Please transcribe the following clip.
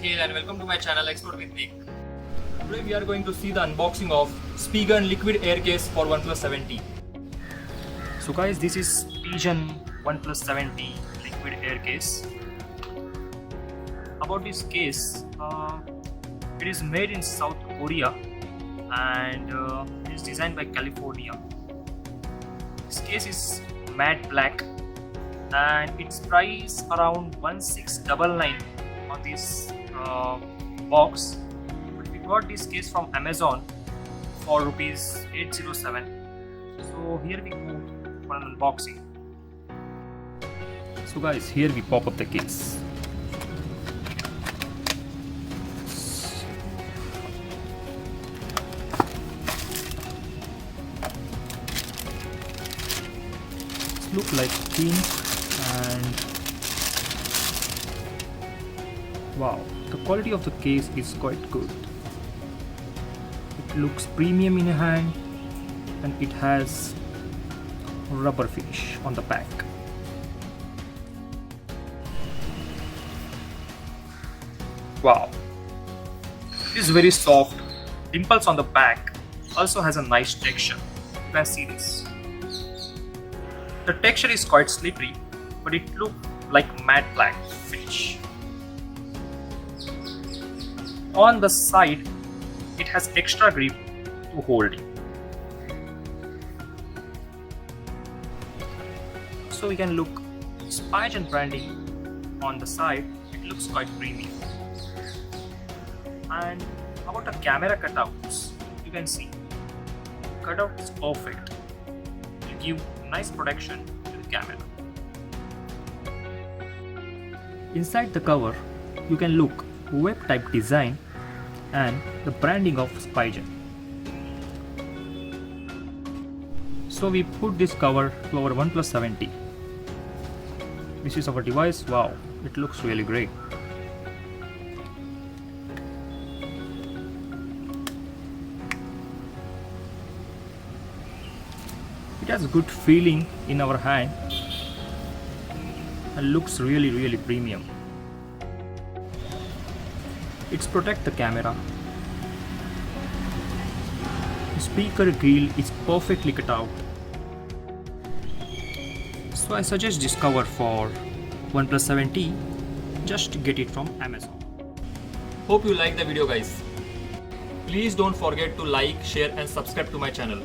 Nikhil and welcome to my channel Explore with Nick. Today we are going to see the unboxing of Spigen liquid air case for OnePlus 7T. So guys, this is Spigen OnePlus 7T liquid air case. About this case, it is made in South Korea and it is designed by California. This case is matte black and its price around 1699 on this box. But we got this case from Amazon for rupees 807. So here we go for an unboxing. So guys, here we pop up the case. Look like pink and wow, the quality of the case is quite good. It looks premium in a hand and it has rubber finish on the back. Wow, it is very soft. Dimples on the back also has a nice texture. You can see this. The texture is quite slippery, but it looks like matte black finish. On the side, it has extra grip to hold it. So we can look Spigen branding on the side. It looks quite premium. And about the camera cutouts, you can see cutout is perfect. It will give nice protection to the camera. Inside the cover, you can look web type design and the branding of Spigen. So we put this cover to our OnePlus 7T. This is our device. Wow, it looks really great. It has a good feeling in our hand and looks really premium. It's protect the camera. The speaker grill is perfectly cut out. So I suggest this cover for OnePlus 7T. Just get it from Amazon. Hope you like the video guys. Please don't forget to like, share and subscribe to my channel.